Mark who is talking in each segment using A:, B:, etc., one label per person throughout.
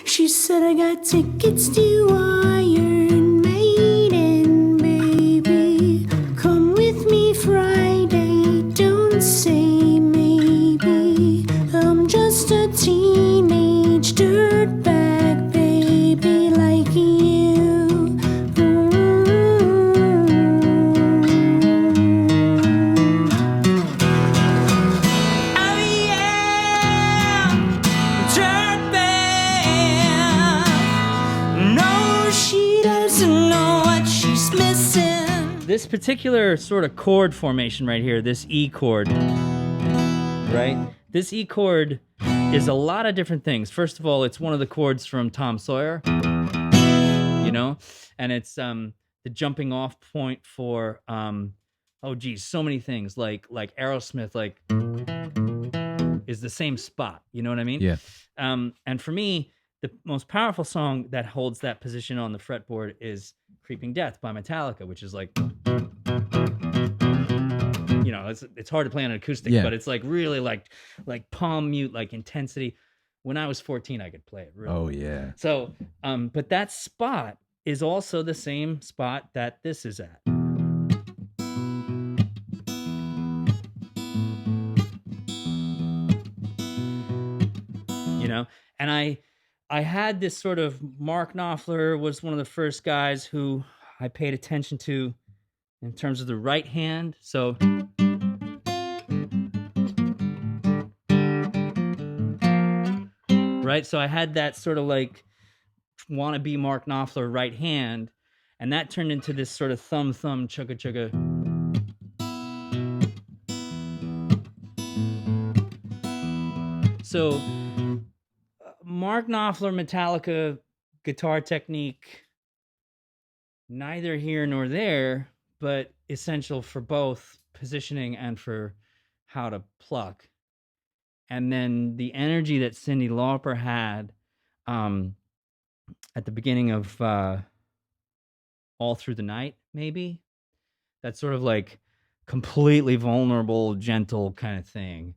A: She said I got tickets to Iron Maiden, baby. Come with me Friday, don't say maybe. I'm just a teenage dirtbag, baby, like you. Oh yeah, dirtbag. No, she doesn't know what she's missing.
B: This particular sort of chord formation right here, this E chord, right? This E chord is a lot of different things. First of all, it's one of the chords from Tom Sawyer, you know, and it's the jumping off point for oh geez, so many things like Aerosmith, like is the same spot. You know what I mean?
C: Yeah.
B: And for me, the most powerful song that holds that position on the fretboard is "Creeping Death" by Metallica, which is like, you know, it's hard to play on an acoustic,
C: Yeah.
B: but it's like really like palm mute, like intensity. When I was 14, I could play it. Really.
C: Oh yeah.
B: So, but that spot is also the same spot that this is at. You know, and I had this sort of, Mark Knopfler was one of the first guys who I paid attention to in terms of the right hand. So right, so I had that sort of like wannabe Mark Knopfler right hand, and that turned into this sort of thumb chugga chugga. So Mark Knopfler, Metallica guitar technique, neither here nor there, but essential for both positioning and for how to pluck. And then the energy that Cyndi Lauper had at the beginning of All Through the Night, maybe, that sort of like completely vulnerable, gentle kind of thing.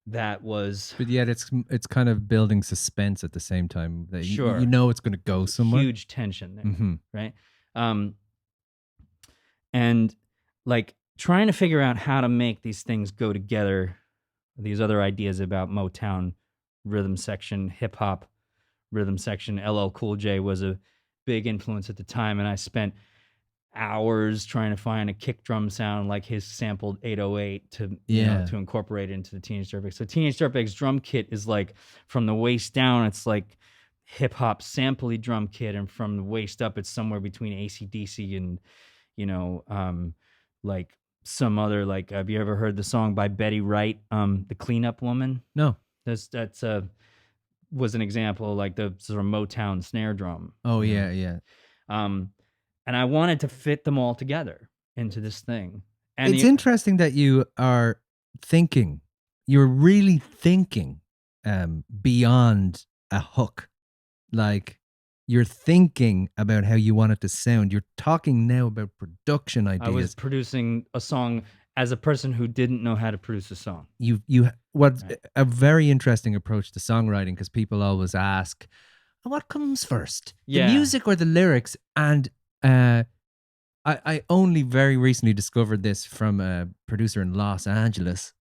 B: That was,
C: But yet it's kind of building suspense at the same time. That
B: Sure.
C: you know it's going to go somewhere.
B: huge tension there,
C: Mhm.
B: right? And like trying to figure out how to make these things go together, these other ideas about Motown rhythm section, hip hop rhythm section. LL Cool J was a big influence at the time, and I spent hours trying to find a kick drum sound like his sampled 808 to you know,
C: Yeah.
B: to incorporate into the Teenage Dirtbag. So Teenage Dirtbag's drum kit is like from the waist down, it's like hip hop sampley drum kit, and from the waist up, it's somewhere between AC/DC and you know, like some other, like, have you ever heard the song by Betty Wright, "The Cleanup Woman"?
C: No.
B: That's was an example of like the sort of Motown snare drum.
C: Oh
B: you know?
C: yeah, yeah.
B: And I wanted to fit them all together into this thing. And
C: It's interesting that you are thinking. You're really thinking beyond a hook. Like you're thinking about how you want it to sound. You're talking now about production ideas.
B: I was producing a song as a person who didn't know how to produce a song.
C: What's
B: Right.
C: a very interesting approach to songwriting, because people always ask, what comes first, the
B: Yeah.
C: music or the lyrics? And I only very recently discovered this from a producer in Los Angeles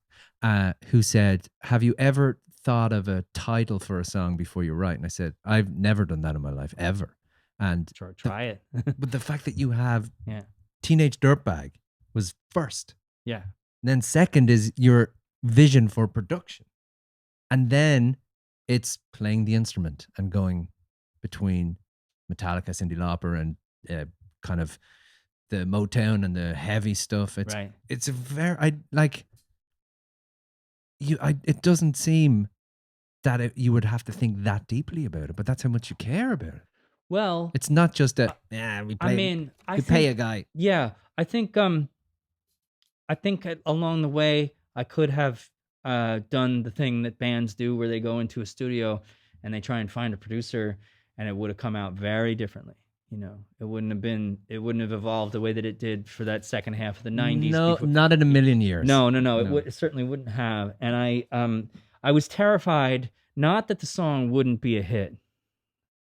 C: who said, have you ever thought of a title for a song before you write? And I said, I've never done that in my life, ever. And
B: Try it.
C: but the fact that you have
B: Yeah.
C: Teenage Dirtbag was first.
B: Yeah.
C: And then second is your vision for production. And then it's playing the instrument and going between Metallica, Cyndi Lauper, and kind of the Motown and the heavy stuff. It's
B: Right.
C: it's a very it doesn't seem that you would have to think that deeply about it, but that's how much you care about it.
B: Well,
C: It's not just a we play,
B: I mean, I
C: we
B: think,
C: pay a guy.
B: Yeah, I think along the way I could have done the thing that bands do, where they go into a studio and they try and find a producer, and it would have come out very differently. You know, it wouldn't have evolved the way that it did for that second half of the 90s.
C: No,
B: before-
C: not in a million years.
B: No.
C: No.
B: It certainly wouldn't have. And I was terrified, not that the song wouldn't be a hit.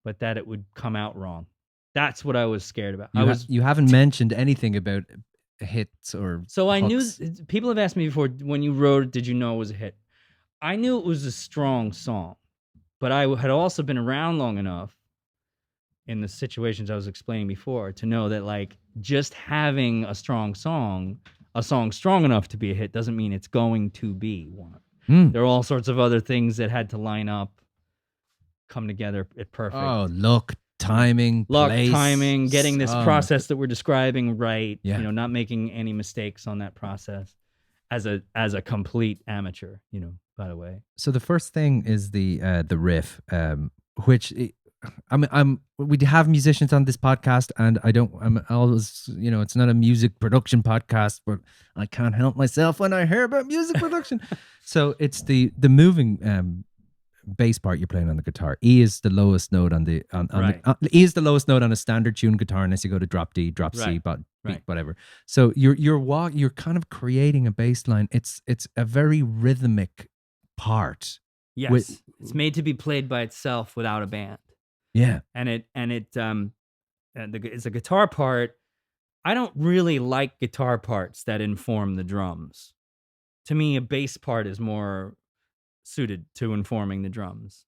B: but that it would come out wrong. That's what I was scared about.
C: You haven't mentioned anything about hits or
B: So I knew
C: hooks.
B: people have asked me before, when you wrote it, did you know it was a hit? I knew it was a strong song, but I had also been around long enough in the situations I was explaining before to know that like just having a song strong enough to be a hit doesn't mean it's going to be one. There are all sorts of other things that had to line up, come together at perfect.
C: Oh, luck, timing, place,
B: timing, getting this
C: song.
B: process that we're describing right.
C: Yeah.
B: You know, not making any mistakes on that process. As a complete amateur, you know. By the way,
C: So the first thing is the riff, which we have musicians on this podcast, and I'm always, you know, it's not a music production podcast, but I can't help myself when I hear about music production. So it's the moving bass part you're playing on the guitar. E is the lowest note on the
B: Right.
C: E is the lowest note on a standard tune guitar, unless you go to drop D, drop C,
B: Right.
C: but
B: Right.
C: whatever. So you're kind of creating a bass line. It's a very rhythmic part.
B: yes, it's made to be played by itself without a band.
C: Yeah.
B: And it's a guitar part. I don't really like guitar parts that inform the drums. To me, a bass part is more suited to informing the drums.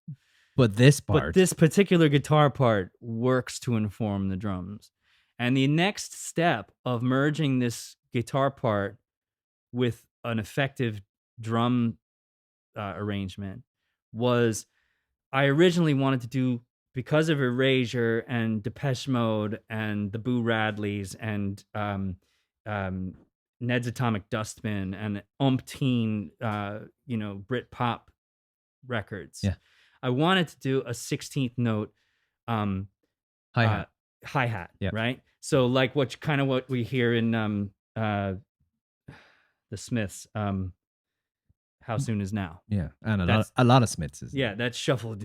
C: But this
B: But
C: part,
B: this particular guitar part works to inform the drums. And the next step of merging this guitar part with an effective drum arrangement was, I originally wanted to do, because of Erasure and Depeche Mode and the Boo Radleys and Ned's Atomic Dustbin and umpteen, Brit pop records.
C: Yeah.
B: I wanted to do a 16th note hi-hat,
C: Yeah.
B: right? So like what we hear in the Smiths, How Soon Is Now.
C: yeah, and a lot of Smiths is.
B: Yeah, that's shuffle.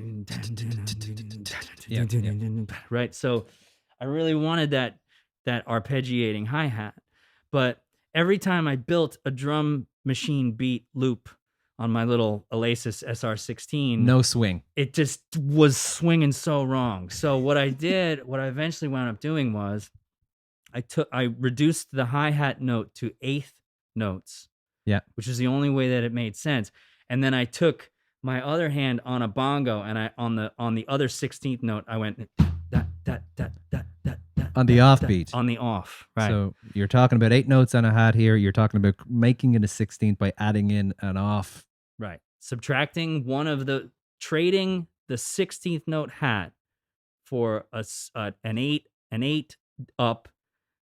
C: Yeah.
B: Right. So I really wanted that arpeggiating hi-hat. But every time I built a drum machine beat loop on my little Oasis SR16,
C: No swing.
B: it just was swinging so wrong. So what I eventually wound up doing was I reduced the hi-hat note to eighth notes.
C: Yeah.
B: Which is the only way that it made sense. And then I took my other hand on a bongo, and I on the other 16th note, I went that
C: On the offbeat.
B: on the off. Right.
C: So you're talking about 8 notes on a hat here. You're talking about making it a 16th by adding in an off.
B: Right. Subtracting trading the 16th note hat for an 8 up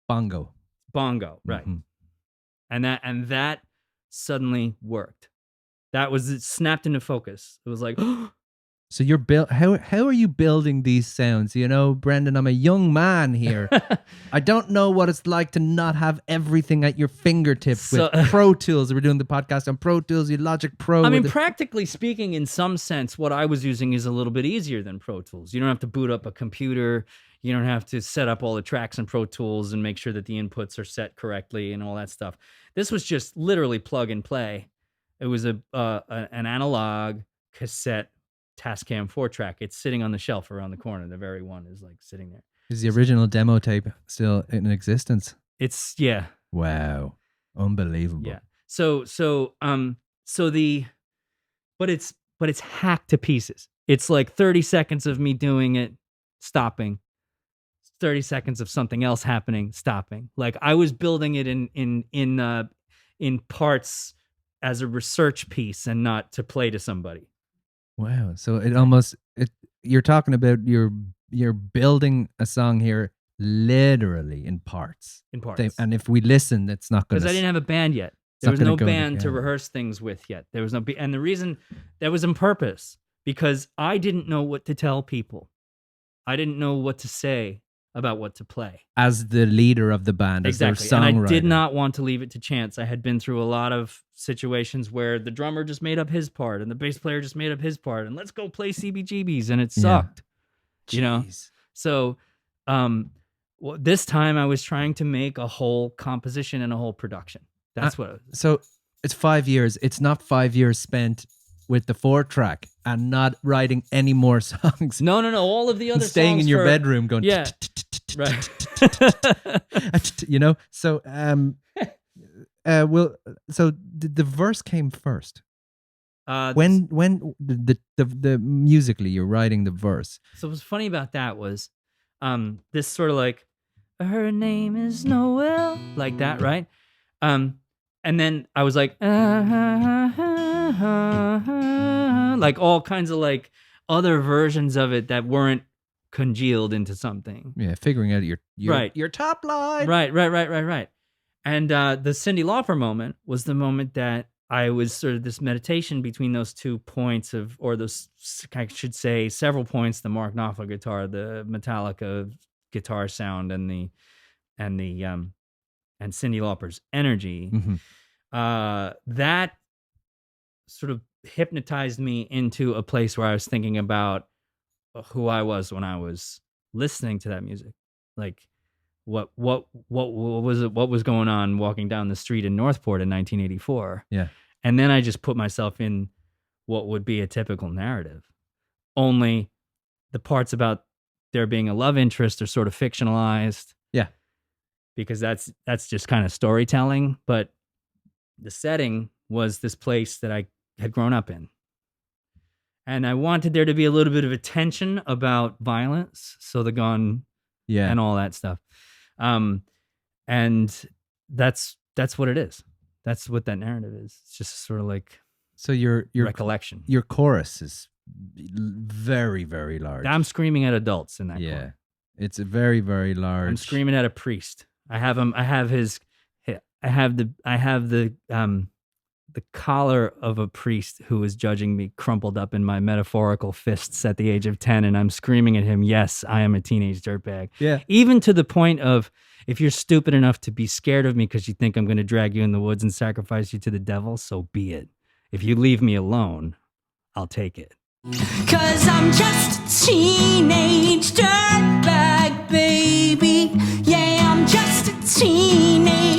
C: Bongo.
B: Right.
C: Mhm.
B: And that suddenly worked. That was, it snapped into focus. It was like,
C: So you're how are you building these sounds? You know, Brendan, I'm a young man here. I don't know what it's like to not have everything at your fingertips with Pro Tools. We're doing the podcast on Pro Tools, you Logic Pro.
B: I mean, practically speaking, in some sense, what I was using is a little bit easier than Pro Tools. You don't have to boot up a computer. You don't have to set up all the tracks in Pro Tools and make sure that the inputs are set correctly and all that stuff. This was just literally plug and play. It was an analog cassette Tascam 4-track. It's sitting on the shelf around the corner. The very one is like sitting there.
C: Is the original demo tape still in existence?
B: It's, yeah.
C: Wow. Unbelievable.
B: Yeah. But it's hacked to pieces. It's like 30 seconds of me doing it, stopping. 30 seconds of something else happening, stopping. Like I was building it in parts as a research piece and not to play to somebody.
C: Wow. So you're talking about you're building a song here literally in parts.
B: In parts.
C: And if we listen, it's not going to...
B: Because I didn't have a band yet. There was no band to rehearse things with yet. There was no... And the reason that was on purpose, because I didn't know what to tell people. I didn't know what to say about what to play.
C: As the leader of the band,
B: exactly.
C: As their songwriter.
B: And I did not want to leave it to chance. I had been through a lot of situations where the drummer just made up his part and the bass player just made up his part and let's go play CBGBs, and it sucked.
C: Yeah.
B: You know? So this time I was trying to make a whole composition and a whole production. That's what it was.
C: So it's 5 years. It's not 5 years spent with the 4-track and not writing any more songs.
B: No. All of the other
C: And staying
B: songs
C: in your
B: for-
C: bedroom going,
B: Yeah. Right.
C: you know. So so the verse came first. When the musically you're writing the verse.
B: So what's funny about that was this sort of like, her name is Noel, like that, right? And then I was like, like all kinds of like other versions of it that weren't congealed into something.
C: Yeah, figuring out your
B: Right.
C: your top line.
B: Right. And the Cyndi Lauper moment was the moment that I was sort of this meditation between those 2 points of, or those, I should say, several points: the Mark Knopfler guitar, the Metallica guitar sound, and Cyndi Lauper's energy.
C: Mhm.
B: That sort of hypnotized me into a place where I was thinking about who I was when I was listening to that music, like what was going on walking down the street in Northport in 1984.
C: Yeah.
B: And then I just put myself in what would be a typical narrative, only the parts about there being a love interest are sort of fictionalized.
C: Yeah.
B: Because that's just kind of storytelling, but the setting was this place that I had grown up in. And I wanted there to be a little bit of a tension about violence, so the gun
C: Yeah.
B: and all that stuff. And that's what it is. That's what that narrative is. It's just sort of like
C: So your
B: recollection.
C: your chorus is very, very large.
B: I'm screaming at adults in that.
C: Yeah.
B: chorus.
C: It's a very, very large.
B: I'm screaming at a priest. I have him. I have the collar of a priest who is judging me crumpled up in my metaphorical fists at the age of 10, and I'm screaming at him, yes, I am a teenage dirtbag.
C: Yeah.
B: Even to the point of, if you're stupid enough to be scared of me because you think I'm going to drag you in the woods and sacrifice you to the devil, so be it. If you leave me alone, I'll take it.
A: 'Cause I'm just a teenage dirtbag, baby. Yeah, I'm just a teenage